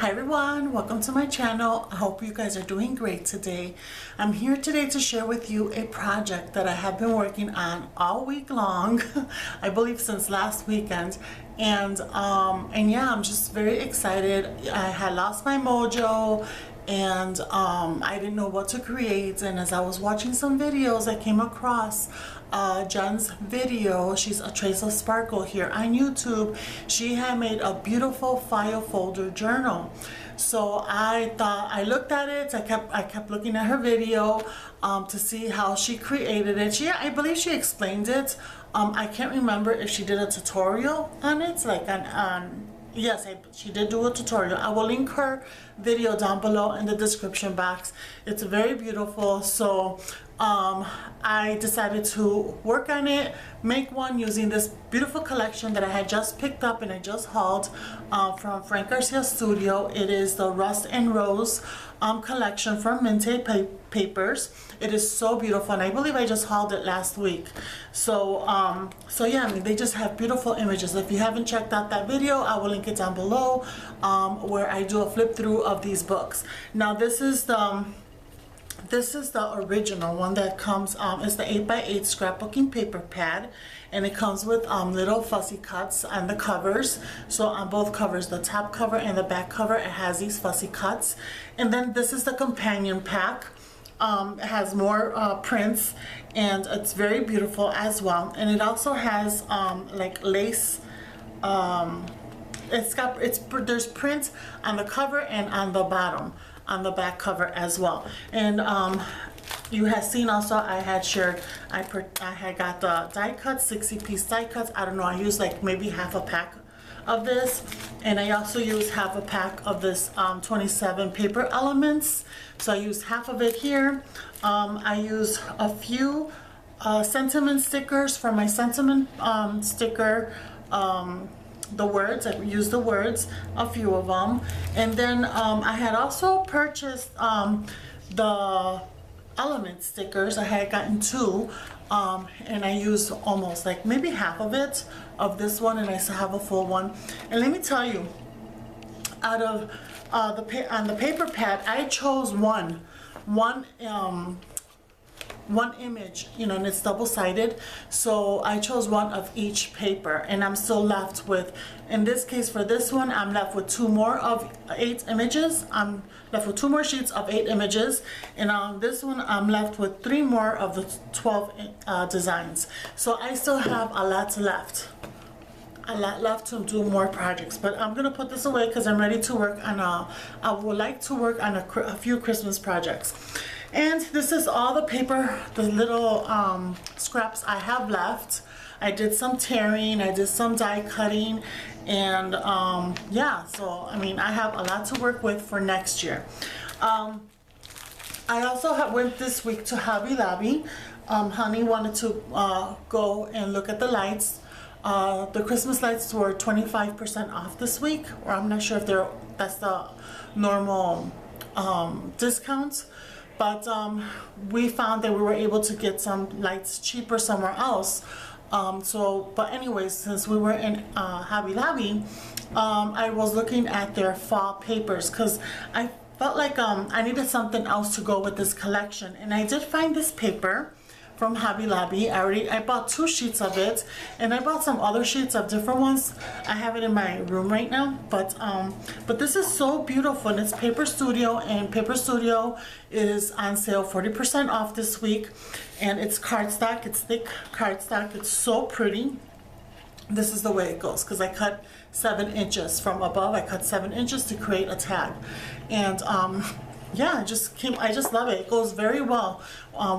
Hi everyone, welcome to my channel. I hope you guys are doing great today. I'm here today to share with you a project that I have been working on all week long. I believe since last weekend. And yeah, I'm just very excited. I had lost my mojo and I didn't know what to create, and as I was watching some videos I came across Jen's video. She's a Trace of Sparkle here on YouTube. She had made a beautiful file folder journal. So I looked at it. I kept looking at her video to see how she created it. I believe she explained it. I can't remember if she did a tutorial on it, like yes, she did do a tutorial. I will link her video down below in the description box. It's very beautiful. So I decided to work on it, make one using this beautiful collection that I had just picked up and I just hauled from Frank Garcia Studio. It is the Rust and Rose collection from Mintay papers. It is so beautiful, and I believe I just hauled it last week. So yeah, I mean, they just have beautiful images. If you haven't checked out that video, I will link it down below, where I do a flip through of these books. Now this is the original one that comes, it's the 8x8 scrapbooking paper pad, and it comes with little fussy cuts on the covers. So on both covers, the top cover and the back cover, it has these fussy cuts. And then this is the companion pack. It has more prints, and it's very beautiful as well. And it also has like lace. There's print on the cover and on the bottom, on the back cover as well. And you have seen also I had shared, I had got the die cuts, 60-piece die cuts. I don't know, I used like maybe half a pack of this, and I also used half a pack of this 27 paper elements. So I used half of it here. I used a few sentiment stickers for my sentiment sticker, the words. I used the words, a few of them. And then I had also purchased the element stickers. I had gotten two, and I used almost like maybe half of it, of this one, and I still have a full one. And let me tell you, out of on the paper pad, I chose one image, you know, and it's double-sided, so I chose one of each paper, and I'm still left with, in this case for this one, I'm left with 2 more of 8 images. I'm left with 2 more sheets of 8 images, and on this one I'm left with 3 more of the 12 designs. So I still have a lot left to do more projects, but I'm gonna put this away because I'm ready to work on I would like to work on a few Christmas projects. And this is all the paper, the little scraps I have left. I did some tearing, I did some die cutting, and yeah, so I mean, I have a lot to work with for next year. I also went this week to Hobby Lobby. Honey wanted to go and look at the lights. The Christmas lights were 25% off this week, or I'm not sure if that's the normal discounts. But we found that we were able to get some lights cheaper somewhere else. But anyways, since we were in Hobby Lobby, I was looking at their fall papers because I felt like I needed something else to go with this collection. And I did find this paper from Hobby Lobby. I bought 2 sheets of it, and I bought some other sheets of different ones. I have it in my room right now, but this is so beautiful, and it's Paper Studio, and Paper Studio is on sale 40% off this week, and it's cardstock. It's thick cardstock. It's so pretty. This is the way it goes, because I cut 7 inches from above. I cut 7 inches to create a tag, and yeah, I just love it. It goes very well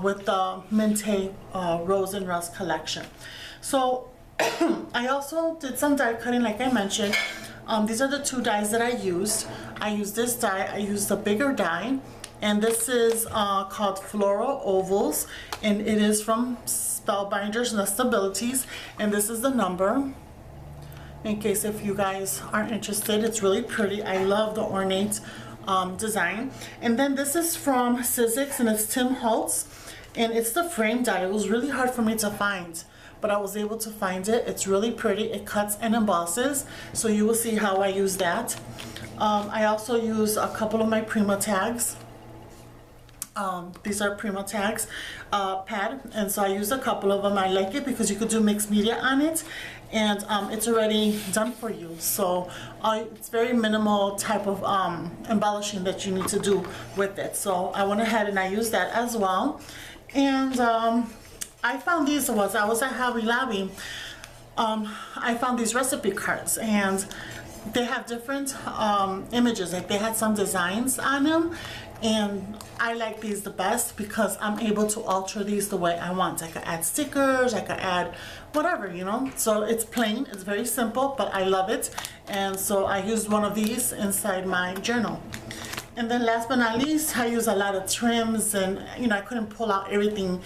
with the Mintay Rose and Rust collection. So I also did some die cutting, like I mentioned. These are the 2 dies that I used. I used this die. I used a bigger die, and this is called Floral Ovals, and it is from Spellbinders Nestabilities, and this is the number. In case if you guys are interested, it's really pretty. I love the ornate design. And then this is from Sizzix, and it's Tim Holtz, and it's the frame die. It was really hard for me to find, but I was able to find it. It's really pretty. It cuts and embosses, so you will see how I use that. I also use a couple of my Prima tags. These are Prima tags pad, and so I use a couple of them. I like it because you could do mixed media on it, and it's already done for you. So it's very minimal type of embellishing that you need to do with it. So I went ahead and I used that as well. And I found these I was at Hobby Lobby. I found these recipe cards, and they have different images. Like they had some designs on them, and I like these the best because I'm able to alter these the way I want. I could add stickers, I could add whatever, you know. So it's plain, it's very simple, but I love it. And so I used one of these inside my journal. And then last but not least, I use a lot of trims, and you know, I couldn't pull out everything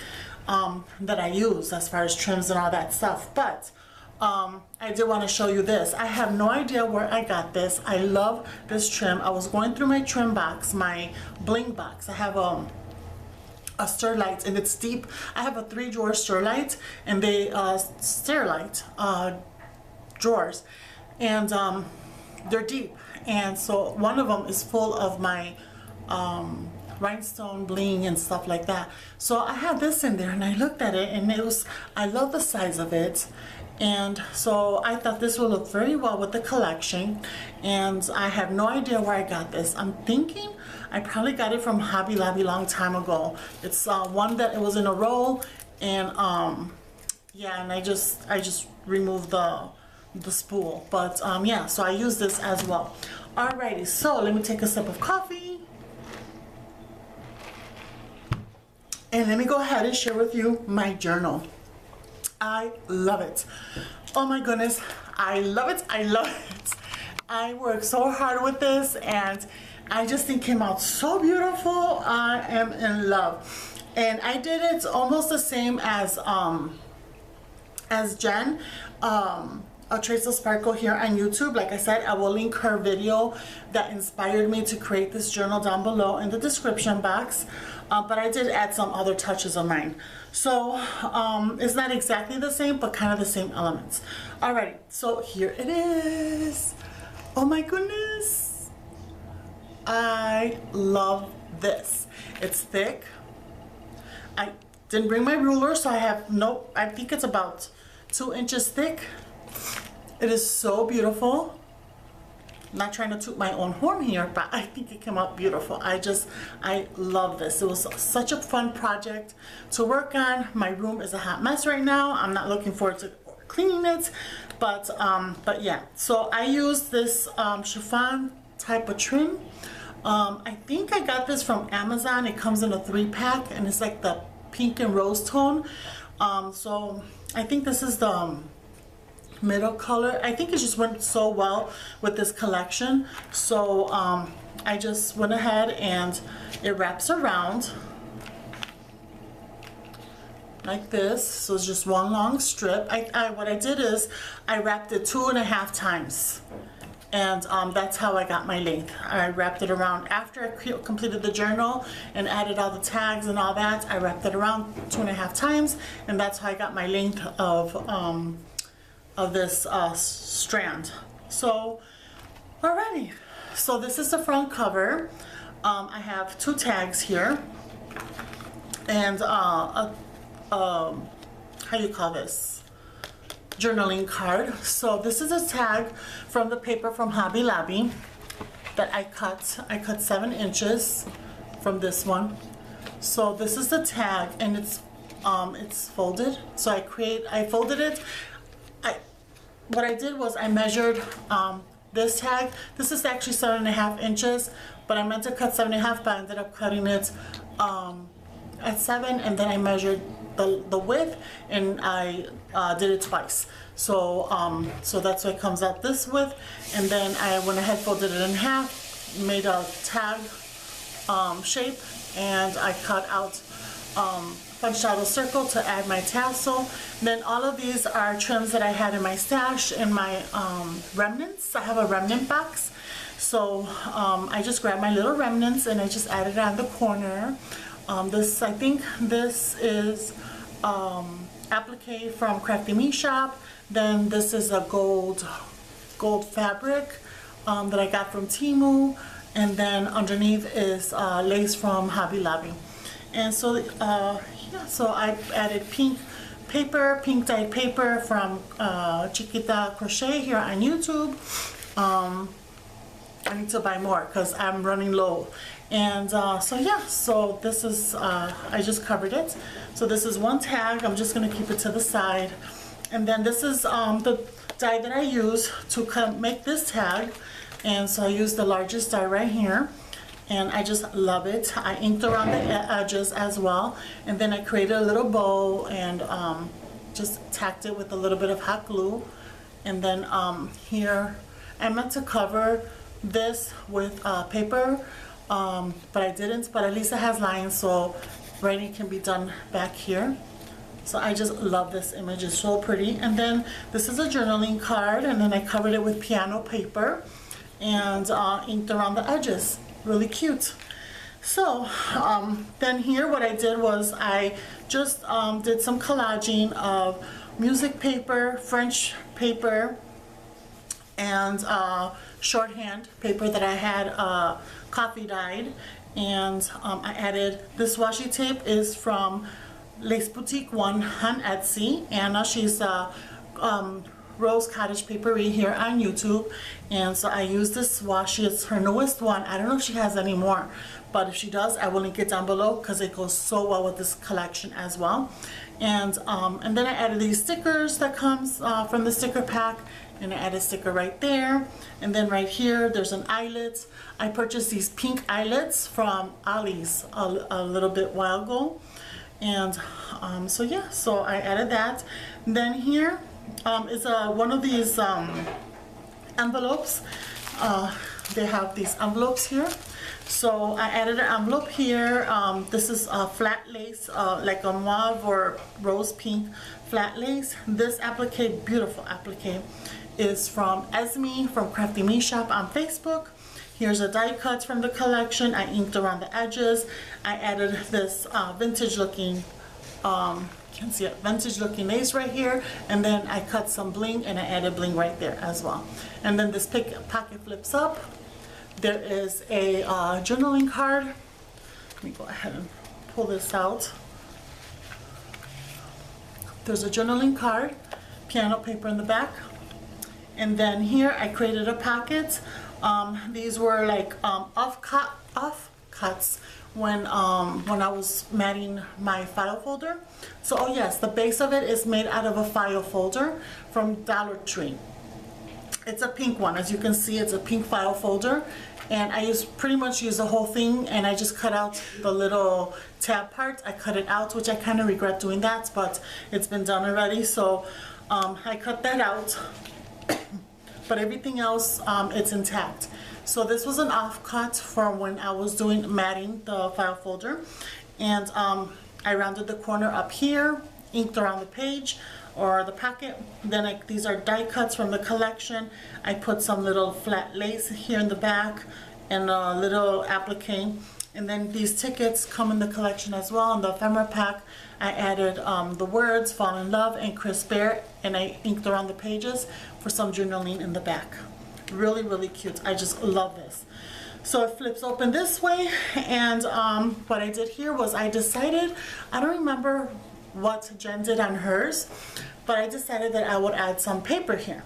that I use as far as trims and all that stuff, but I did want to show you this. I have no idea where I got this. I love this trim. I was going through my trim box, my bling box. I have a Sterlite, and it's deep. I have a 3-drawer Sterlite, and they Sterlite drawers, and they're deep. And so one of them is full of my rhinestone bling and stuff like that. So I had this in there, and I looked at it, and I love the size of it. And so I thought this would look very well with the collection, and I have no idea where I got this. I'm thinking I probably got it from Hobby Lobby a long time ago. It's one that it was in a roll, and yeah, and I just removed the spool, but yeah, so I use this as well. Alrighty, so let me take a sip of coffee, and let me go ahead and share with you my journal. I love it. Oh my goodness, I love it. I love it. I worked so hard with this, and I just think it came out so beautiful. I am in love. And I did it almost the same as Jen, a Trace of Sparkle here on YouTube. Like I said, I will link her video that inspired me to create this journal down below in the description box. But I did add some other touches of mine. So it's not exactly the same, but kind of the same elements. Alrighty, so here it is. Oh my goodness. I love this. It's thick. I didn't bring my ruler, so I think it's about 2 inches thick. It is so beautiful. I'm not trying to toot my own horn here, but I think it came out beautiful. I love this. It was such a fun project to work on. My room is a hot mess right now. I'm not looking forward to cleaning it, but yeah. So I used this chiffon type of trim. I think I got this from Amazon. It comes in a 3-pack, and it's like the pink and rose tone. So I think this is the middle color. I think it just went so well with this collection. So I just went ahead, and it wraps around like this. So it's just one long strip. What I did is I wrapped it 2.5 times, and that's how I got my length. I wrapped it around after I completed the journal and added all the tags and all that. I wrapped it around 2.5 times, and that's how I got my length of this strand. So alrighty, so this is the front cover. I have 2 tags here, and how you call this, journaling card. So this is a tag from the paper from Hobby Lobby that I cut 7 inches from this one. So this is the tag, and it's folded. So I folded it. What I did was I measured this tag. This is actually 7.5 inches, but I meant to cut 7.5, but I ended up cutting it at 7, and then I measured the width, and I did it twice. So so that's why it comes out this width, and then I went ahead, folded it in half, made a tag shape, and I cut out punched out a circle to add my tassel. Then all of these are trims that I had in my stash, in my remnants. I have a remnant box, so I just grabbed my little remnants and I just added it on the corner. I think this is applique from Crafty Me Shop. Then this is a gold fabric that I got from Temu, and then underneath is lace from Hobby Lobby. And so yeah, so I added pink paper, pink dyed paper from Chiquita Crochet here on YouTube. I need to buy more because I'm running low. And so yeah, so this is, I just covered it. So this is one tag. I'm just going to keep it to the side. And then this is the die that I use to make this tag. And so I use the largest die right here. And I just love it. I inked around the edges as well. And then I created a little bow and just tacked it with a little bit of hot glue. And then here, I meant to cover this with paper, but I didn't, but at least it has lines, so writing can be done back here. So I just love this image. It's so pretty. And then this is a journaling card, and then I covered it with piano paper and inked around the edges. Really cute. So then here what I did was I just did some collaging of music paper, French paper, and shorthand paper that I had coffee dyed. And I added this washi tape is from Lace Boutique 1 on Etsy. Anna, she's Rose Cottage Papery here on YouTube. And so I used this washi. It's her newest one. I don't know if she has any more, but if she does, I will link it down below because it goes so well with this collection as well. And then I added these stickers that comes from the sticker pack. And I added a sticker right there. And then right here, there's an eyelet. I purchased these pink eyelets from Ollie's a little bit while ago. And so yeah, so I added that. And then here is one of these envelopes. They have these envelopes here. So I added an envelope here. This is a flat lace, like a mauve or rose pink flat lace. This applique, beautiful applique, is from Esme from Crafty Me Shop on Facebook. Here's a die cut from the collection. I inked around the edges. I added this vintage looking, can't see it, vintage looking lace right here. And then I cut some bling and I added bling right there as well. And then this pocket flips up. There is a journaling card. Let me go ahead and pull this out. There's a journaling card, piano paper in the back. And then here I created a pocket. These were like off cuts when I was matting my file folder. So oh yes, the base of it is made out of a file folder from Dollar Tree. It's a pink one, as you can see. It's a pink file folder, and I pretty much use the whole thing, and I just cut out the little tab part. I cut it out, which I kind of regret doing that, but it's been done already. So I cut that out. But everything else, it's intact. So this was an offcut from when I was doing matting the file folder. And I rounded the corner up here, inked around the page or the pocket. Then these are die cuts from the collection. I put some little flat lace here in the back and a little applique. And then these tickets come in the collection as well. In the ephemera pack, I added the words Fall in Love and Chris Bear, and I inked around the pages for some journaling in the back. Really, really cute. I just love this. So it flips open this way, and what I did here was I decided, I don't remember what Jen did on hers, but I decided that I would add some paper here.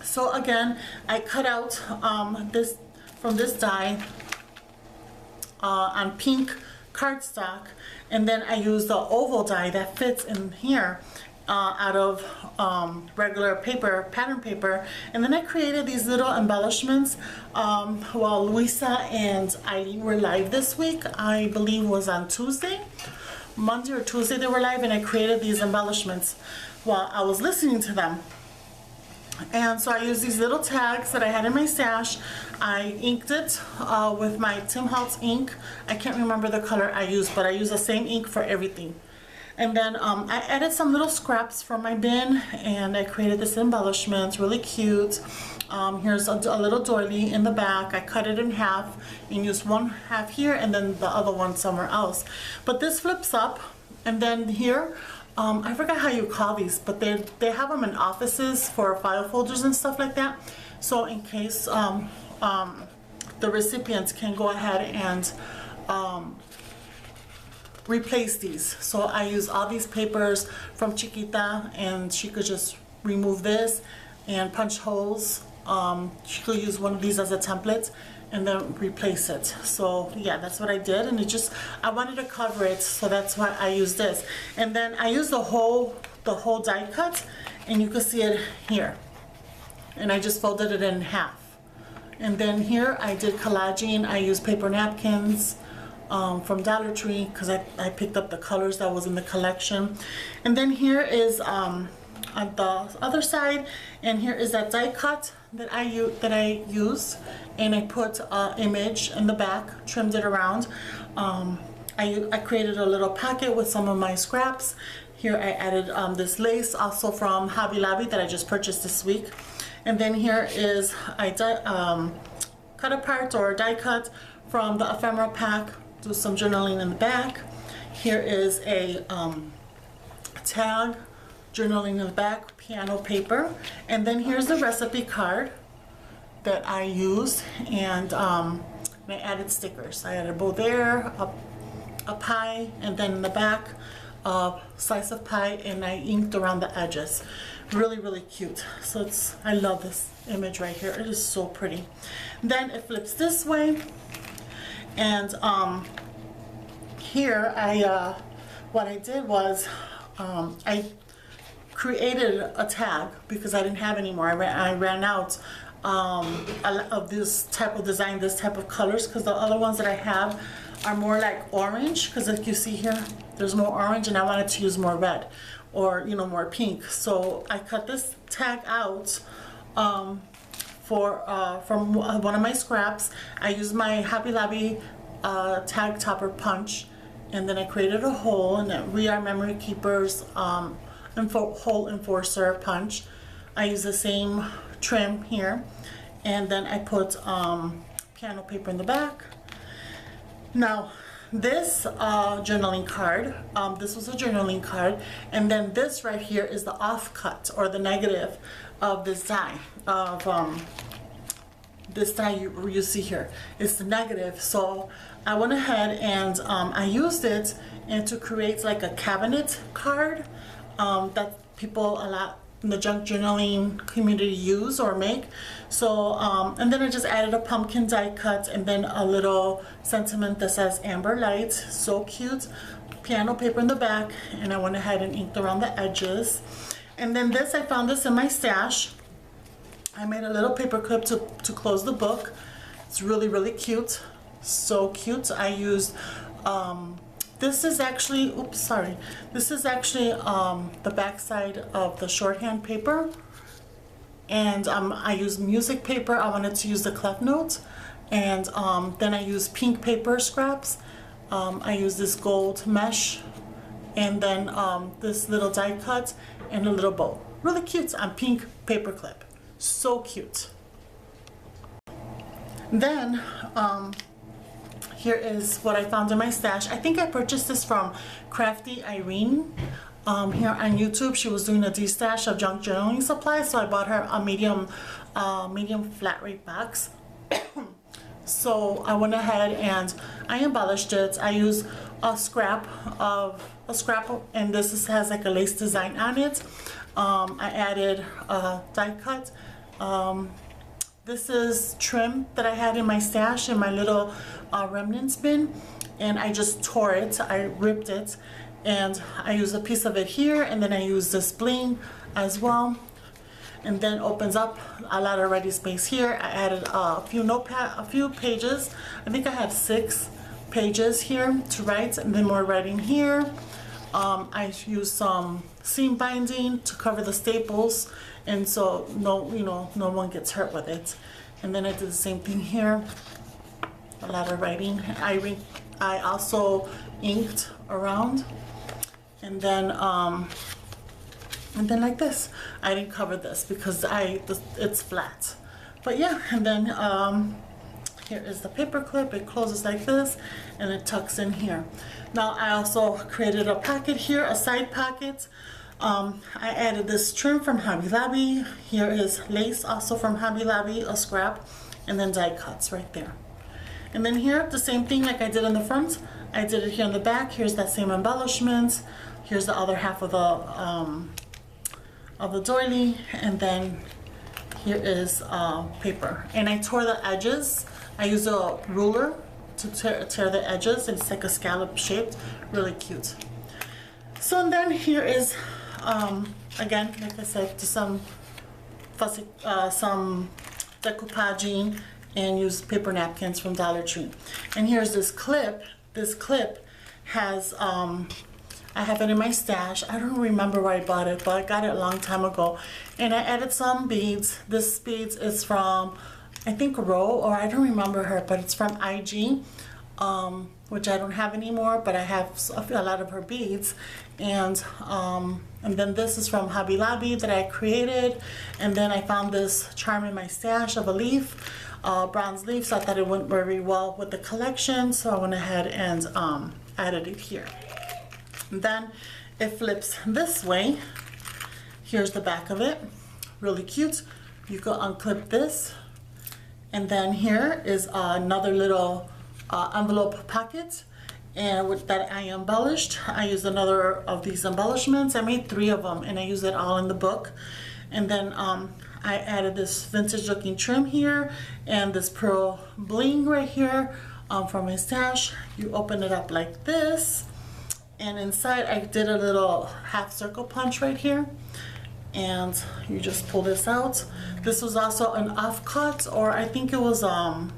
So again, I cut out this from this die on pink cardstock, and then I used the oval die that fits in here out of regular paper, pattern paper, and then I created these little embellishments while Luisa and Eileen were live this week. I believe was on Tuesday, Monday or Tuesday they were live, and I created these embellishments while I was listening to them. And so I used these little tags that I had in my stash. I inked it with my Tim Holtz ink. I can't remember the color I used, but I used the same ink for everything. And then I added some little scraps from my bin, and I created this embellishment. It's really cute. Here's a little doily in the back. I cut it in half and used one half here and then the other one somewhere else. But this flips up, and then here, I forgot how you call these, but they have them in offices for file folders and stuff like that. so in case the recipients can go ahead and replace these. So I use all these papers from Chiquita, and she could just remove this and punch holes. She could use one of these as a template and then replace it. So yeah, that's what I did, and I wanted to cover it, so that's why I used this. And then I used the whole die cut, and you can see it here. And I just folded it in half. And then here I did collaging. I used paper napkins from Dollar Tree because I picked up the colors that was in the collection. And then here is on the other side, and here is that die cut that I used, and I put an image in the back, trimmed it around. I created a little pocket with some of my scraps. Here I added this lace also from Hobby Lobby that I just purchased this week. And then here is I cut apart or die cut from the ephemera pack, do some journaling in the back. Here is a tag, journaling in the back, piano paper. And then here's the recipe card that I used, and I added stickers. I added a bow there, a pie, and then in the back a slice of pie, and I inked around the edges. Really, really cute. So I love this image right here. It is so pretty. Then it flips this way, and here what I did was I created a tag because I didn't have any more. I ran out of this type of design, this type of colors, because the other ones that I have are more like orange, because like you see here, there's more orange, and I wanted to use more red, or more pink. So I cut this tag out from one of my scraps. I used my Hobby Lobby tag topper punch, and then I created a hole, and We Are Memory Keepers hole enforcer punch. I use the same trim here, and then I put piano paper in the back. Now this journaling card, this was a journaling card, and then this right here is the offcut or the negative of this die, this die you see here. It's the negative. So I went ahead and I used it to create like a cabinet card that people a lot in the junk journaling community use or make. So and then I just added a pumpkin die cut, and then a little sentiment that says Amber Light. So cute. Piano paper in the back, and I went ahead and inked around the edges. And then this, I found this in my stash. I made a little paper clip to close the book. It's really, really cute. So cute. I used this is actually, oops, sorry. This is actually the back side of the shorthand paper. And I used music paper. I wanted to use the clef notes. And then I used pink paper scraps. I used this gold mesh. And then this little die cut and a little bow. Really cute on pink paper clip. So cute. Then, here is what I found in my stash. I think I purchased this from Crafty Irene here on YouTube. She was doing a de-stash of junk journaling supplies, so I bought her a medium flat rate box. So I went ahead and I embellished it. I used a scrap, and this has like a lace design on it. I added a die cut. This is trim that I had in my stash in my little remnants bin, and I just tore it. I ripped it, and I used a piece of it here, and then I used this bling as well, and then opens up a lot of ready space here. I added a few pages. I think I have 6 pages here to write, and then more writing here. I used some seam binding to cover the staples, and so no one gets hurt with it. And then I did the same thing here. A lot of writing. I also inked around, and then like this. I didn't cover this because it's flat. But yeah, and then here is the paper clip. It closes like this, and it tucks in here. Now I also created a pocket here, a side pocket. I added this trim from Hobby Lobby. Here is lace also from Hobby Lobby, a scrap, and then die cuts right there. And then here, the same thing like I did in the front, I did it here in the back. Here's that same embellishment. Here's the other half of the doily, and then here is paper. And I tore the edges. I used a ruler to tear the edges, and it's like a scallop shaped, really cute. So and then here is again, like I said, just some fussy, some decoupaging, and use paper napkins from Dollar Tree. And here's this clip. This clip has I have it in my stash. I don't remember where I bought it, but I got it a long time ago. And I added some beads. This beads is from, I think, Ro, or I don't remember her, but it's from IG, which I don't have anymore, but I have a lot of her beads. And then this is from Hobby Lobby that I created. And then I found this charm in my stash of a leaf, bronze leaf, so I thought it went very well with the collection, so I went ahead and added it here. And then it flips this way. Here's the back of it, really cute. You can unclip this, and then here is another little envelope pocket, and with that I embellished. I used another of these embellishments. I made 3 of them, and I used it all in the book. And then I added this vintage looking trim here, and this pearl bling right here from my stash. You open it up like this, and inside I did a little half circle punch right here, and you just pull this out. This was also an off-cut, or I think it was oh,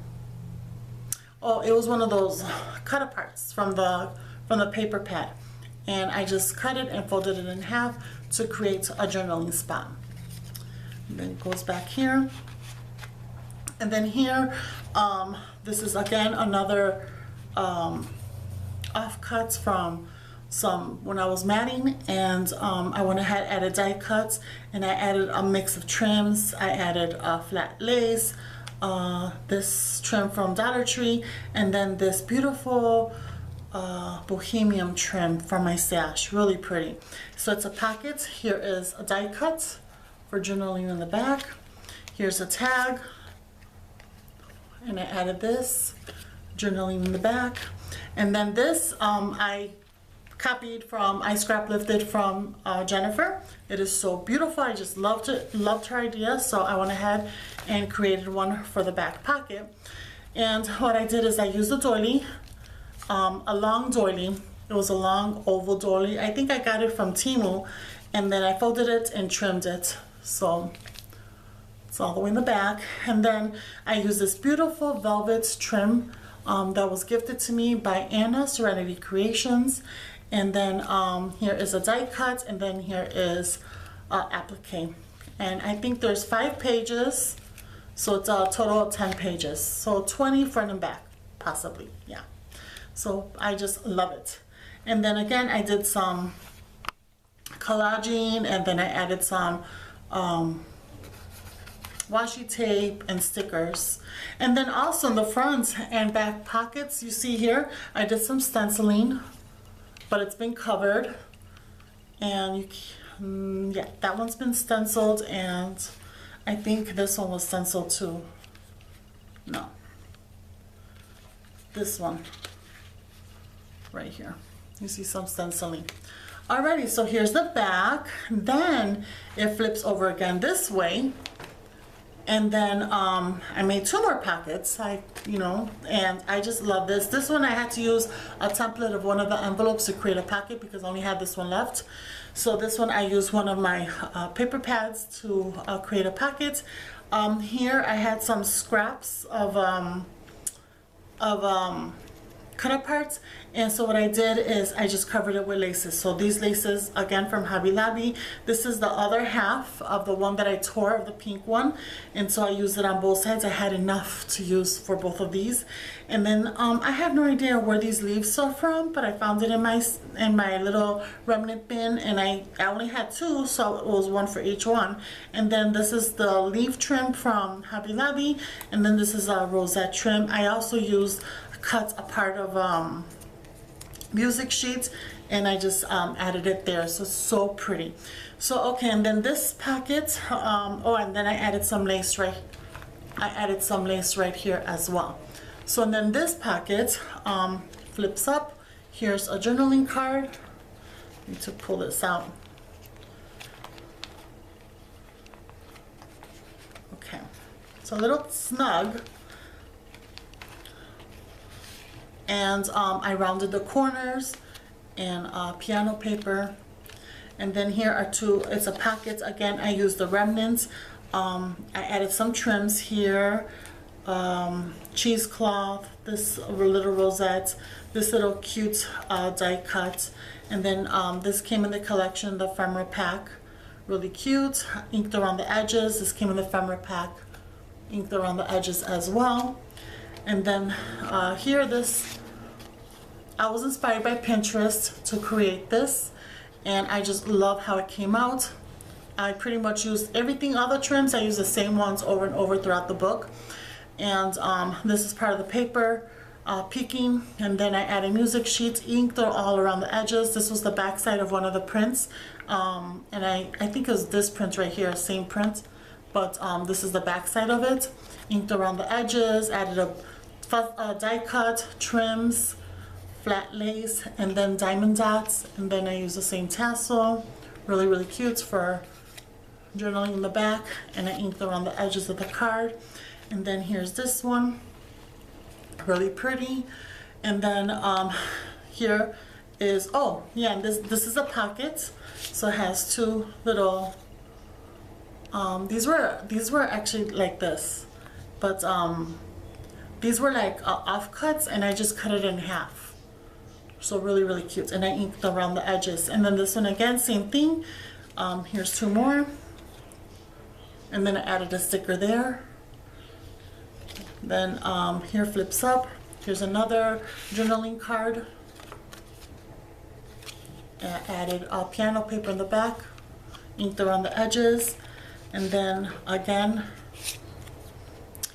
it was one of those cut aparts from the paper pad, and I just cut it and folded it in half to create a journaling spot. And then it goes back here, and then here this is again another offcuts from when I was matting, and I went ahead, added die cuts, and I added a mix of trims. I added flat lace, this trim from Dollar Tree, and then this beautiful bohemian trim from my stash, really pretty. So it's a pocket. Here is a die cut for journaling in the back. Here's a tag, and I added this journaling in the back. And then this I copied from, I scrap lifted from Jennifer. It is so beautiful. I just loved it, loved her idea, so I went ahead and created one for the back pocket. And what I did is I used a doily, a long doily. It was a long oval doily. I think I got it from Temu, and then I folded it and trimmed it, so it's all the way in the back. And then I used this beautiful velvet trim that was gifted to me by Anna, Serenity Creations. And then here is a die cut, and then here is applique. And I think there's 5 pages, so it's a total of 10 pages. So 20 front and back, possibly, yeah. So I just love it. And then again, I did some collaging, and then I added some washi tape and stickers. And then also in the front and back pockets, you see here, I did some stenciling, but it's been covered, and you yeah, that one's been stenciled, and I think this one was stenciled too. No, this one right here, you see some stenciling. Alrighty, so here's the back. Then it flips over again this way, and then I made 2 more pockets. And I just love this. This one I had to use a template of one of the envelopes to create a pocket because I only had this one left. So this one I used one of my paper pads to create a pocket. Here I had some scraps of cut parts, and so what I did is I just covered it with laces. So these laces, again, from Hobby Lobby. This is the other half of the one that I tore, of the pink one, and so I used it on both sides. I had enough to use for both of these. And then I have no idea where these leaves are from, but I found it in my little remnant bin, and I only had 2, so it was 1 for each one. And then this is the leaf trim from Hobby Lobby, and then this is a rosette trim. I also used cut a part of music sheets and I just added it there. So pretty. So okay, and then this packet, oh, and then I added some lace right here as well. So and then this packet flips up. Here's a journaling card. I need to pull this out. Okay, it's a little snug, and I rounded the corners and piano paper. And then here are two, it's a packet. Again, I used the remnants. I added some trims here, cheesecloth, this little rosette, this little cute die cut, and then this came in the collection, the ephemera pack, really cute, inked around the edges. This came in the ephemera pack, inked around the edges as well. And then here, this, I was inspired by Pinterest to create this, and I just love how it came out. I pretty much used everything, all the trims, I used the same ones over and over throughout the book. And this is part of the paper, peeking, and then I added music sheets, inked all around the edges. This was the back side of one of the prints, and I think it was this print right here, same print, but this is the back side of it. Inked around the edges, added a die cut, trims, flat lace, and then diamond dots, and then I use the same tassel. Really cute for journaling in the back, and I inked around the edges of the card. And then here's this one, really pretty. And then here is, oh yeah, this is a pocket, so it has two little these were actually like this, but these were like offcuts, and I just cut it in half. So really cute, and I inked around the edges. And then this one again, same thing. Here's two more, and then I added a sticker there. Then here flips up. Here's another journaling card. I added piano paper in the back, inked around the edges, and then again,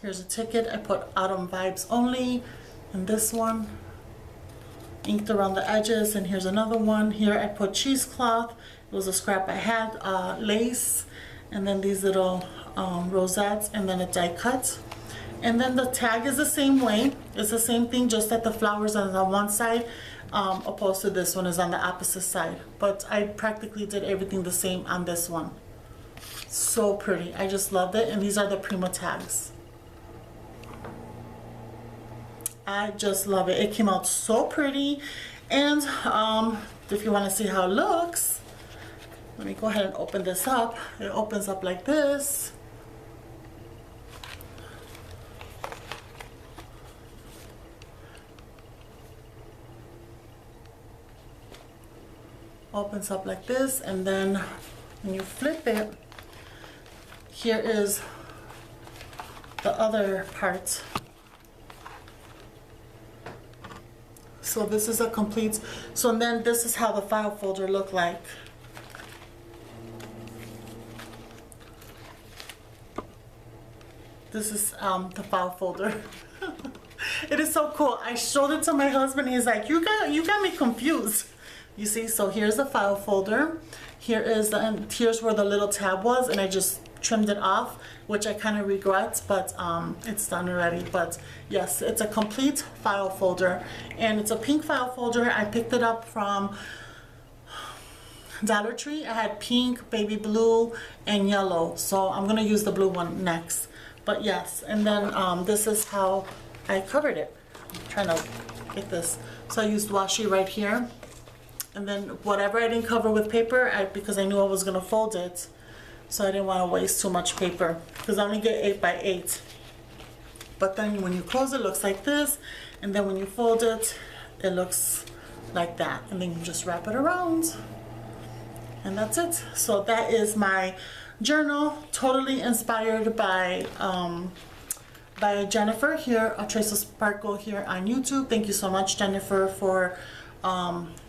here's a ticket. I put Autumn Vibes Only in this one, inked around the edges. And here's another one. Here I put cheesecloth. It was a scrap I had, lace, and then these little rosettes, and then a die cut. And then the tag is the same way. It's the same thing, just that the flowers are on one side, opposed to this one is on the opposite side. But I practically did everything the same on this one. So pretty. I just loved it. And these are the Prima tags. I just love it. It came out so pretty. And if you want to see how it looks, let me go ahead and open this up. It opens up like this. Opens up like this, and then when you flip it, here is the other part. So this is a complete, so then this is how the file folder looked like. This is the file folder. It is so cool. I showed it to my husband. He's like, you got me confused. You see, so here's the file folder. Here is and here's where the little tab was, and I just trimmed it off, which I kind of regret, but it's done already. But yes, it's a complete file folder, and it's a pink file folder. I picked it up from Dollar Tree. I had pink, baby blue, and yellow, so I'm gonna use the blue one next. But yes, and then this is how I covered it. I'm trying to get this. So I used washi right here. And then whatever I didn't cover with paper, because I knew I was going to fold it, so I didn't want to waste too much paper, because I only get 8 by 8. But then when you close it, looks like this, and then when you fold it, it looks like that. And then you just wrap it around, and that's it. So that is my journal, totally inspired by Jennifer here, A Trace of Sparkle here on YouTube. Thank you so much, Jennifer, for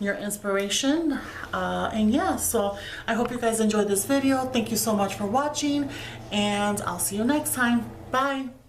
your inspiration. And yeah, so I hope you guys enjoyed this video. Thank you so much for watching, and I'll see you next time. Bye.